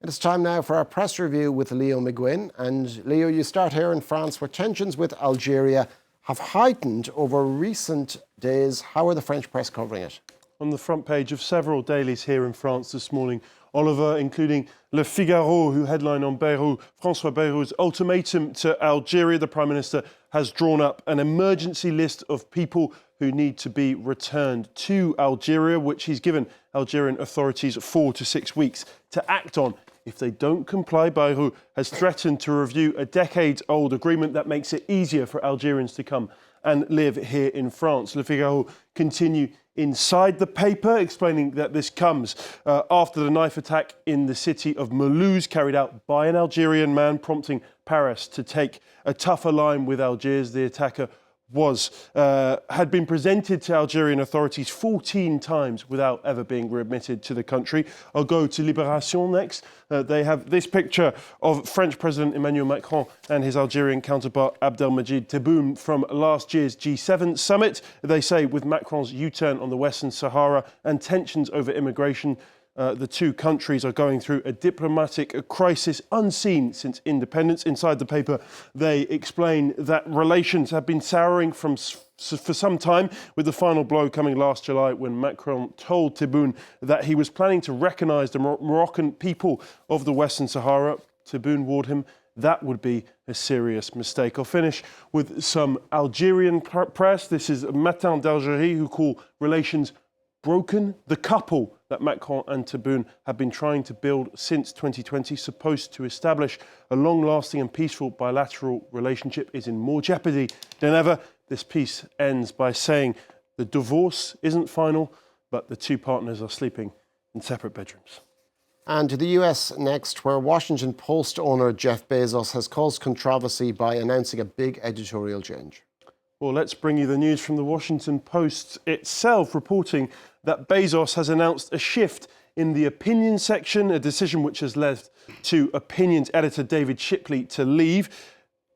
It's time now for our press review with Leo McGuinn. And Leo, you start here in France, where tensions with Algeria have heightened over recent days. How are the French press covering it? On the front page of several dailies here in France this morning, Oliver, including Le Figaro, who headline on Bayrou, François Bayrou's ultimatum to Algeria. The Prime Minister has drawn up an emergency list of people who need to be returned to Algeria, which he's given Algerian authorities 4 to 6 weeks to act on. If they don't comply, Bayrou has threatened to review a decades-old agreement that makes it easier for Algerians to come and live here in France. Le Figaro continue inside the paper, explaining that this comes after the knife attack in the city of Mulhouse carried out by an Algerian man, prompting Paris to take a tougher line with Algiers. The attacker had been presented to Algerian authorities 14 times without ever being readmitted to the country. I'll go to Libération next. They have this picture of French President Emmanuel Macron and his Algerian counterpart Abdelmajid Tebboune from last year's G7 summit. They say with Macron's U-turn on the Western Sahara and tensions over immigration, the two countries are going through a diplomatic crisis unseen since independence. Inside the paper, they explain that relations have been souring for some time, with the final blow coming last July when Macron told Tebboune that he was planning to recognise the Moroccan people of the Western Sahara. Tebboune warned him that would be a serious mistake. I'll finish with some Algerian press. This is Matin d'Algérie, who call relations broken. The couple that Macron and Tebboune have been trying to build since 2020, supposed to establish a long-lasting and peaceful bilateral relationship, is in more jeopardy than ever. This piece ends by saying the divorce isn't final, but the two partners are sleeping in separate bedrooms. And to the US next, where Washington Post owner Jeff Bezos has caused controversy by announcing a big editorial change. Well, let's bring you the news from the Washington Post itself, reporting that Bezos has announced a shift in the opinion section, a decision which has led to opinions editor David Shipley to leave.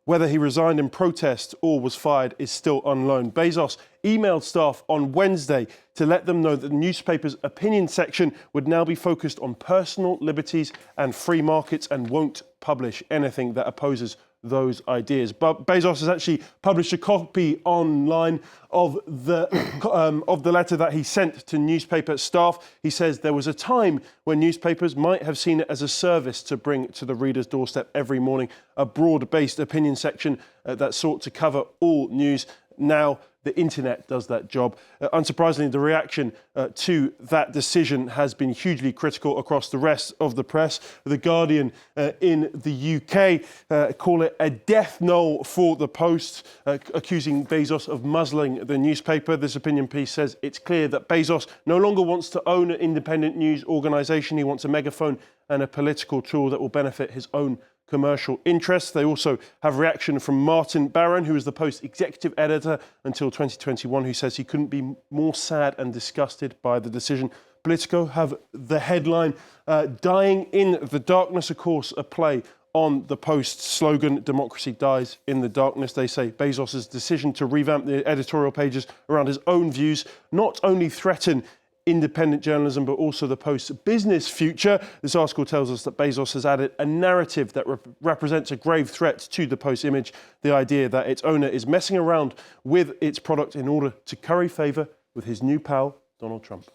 Whether he resigned in protest or was fired is still unknown. Bezos emailed staff on Wednesday to let them know that the newspaper's opinion section would now be focused on personal liberties and free markets and won't publish anything that opposes those ideas. But Bezos has actually published a copy online of the letter that he sent to newspaper staff. He says there was a time when newspapers might have seen it as a service to bring to the reader's doorstep every morning a broad-based opinion section that sought to cover all news. Now the internet does that job. Unsurprisingly, the reaction to that decision has been hugely critical across the rest of the press. The Guardian in the UK call it a death knell for the Post, accusing Bezos of muzzling the newspaper. This opinion piece says it's clear that Bezos no longer wants to own an independent news organisation. He wants a megaphone and a political tool that will benefit his own commercial interests. They also have reaction from Martin Barron, who was the Post executive editor until 2021, who says he couldn't be more sad and disgusted by the decision. Politico have the headline, Dying in the Darkness, of course, a play on the Post's slogan, Democracy Dies in the Darkness. They say Bezos' decision to revamp the editorial pages around his own views not only threaten independent journalism, but also the Post's business future. This article tells us that Bezos has added a narrative that represents a grave threat to the Post's image, the idea that its owner is messing around with its product in order to curry favour with his new pal, Donald Trump.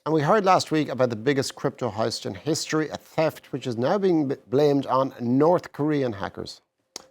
And we heard last week about the biggest crypto heist in history, a theft which is now being blamed on North Korean hackers.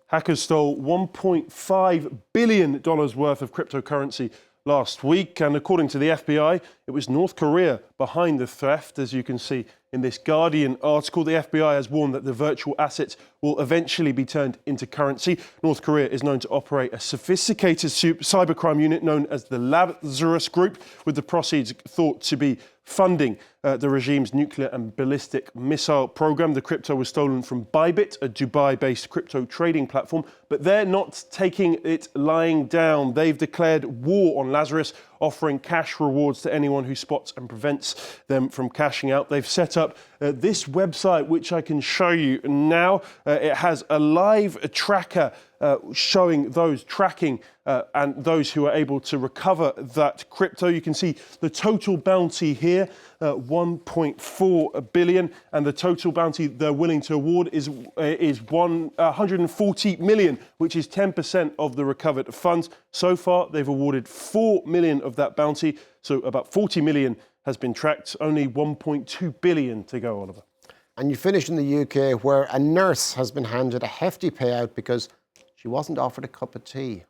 Hackers stole $1.5 billion worth of cryptocurrency last week, and according to the FBI, it was North Korea behind the theft. As you can see in this Guardian article, the FBI has warned that the virtual assets will eventually be turned into currency. North Korea is known to operate a sophisticated cybercrime unit known as the Lazarus Group, with the proceeds thought to be funding the regime's nuclear and ballistic missile program. The crypto was stolen from Bybit, a Dubai-based crypto trading platform, but they're not taking it lying down. They've declared war on Lazarus, offering cash rewards to anyone who spots and prevents them from cashing out. They've set up this website, which I can show you now. It has a live tracker showing those tracking and those who are able to recover that crypto. You can see the total bounty here, 1.4 billion, and the total bounty they're willing to award is 140 million, which is 10% of the recovered funds. So far, they've awarded 4 million of that bounty, so about 40 million has been tracked, only 1.2 billion to go, Oliver. And you finish in the UK, where a nurse has been handed a hefty payout because she wasn't offered a cup of tea.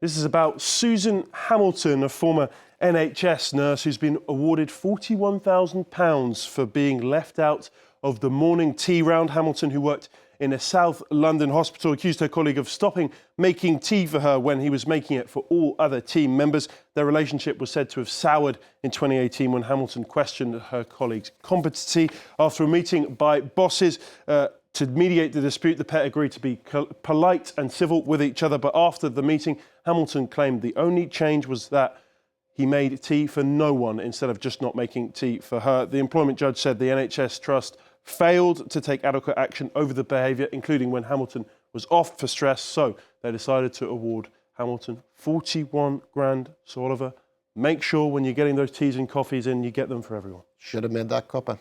This is about Susan Hamilton, a former NHS nurse who's been awarded £41,000 for being left out of the morning tea round. Hamilton, who worked in a South London hospital, accused her colleague of stopping making tea for her when he was making it for all other team members. Their relationship was said to have soured in 2018 when Hamilton questioned her colleague's competency. After a meeting by bosses to mediate the dispute, the pair agreed to be polite and civil with each other. But after the meeting, Hamilton claimed the only change was that he made tea for no one instead of just not making tea for her. The employment judge said the NHS Trust failed to take adequate action over the behaviour, including when Hamilton was off for stress. So they decided to award Hamilton 41 grand. So Oliver, make sure when you're getting those teas and coffees in, you get them for everyone. Should have made that cuppa.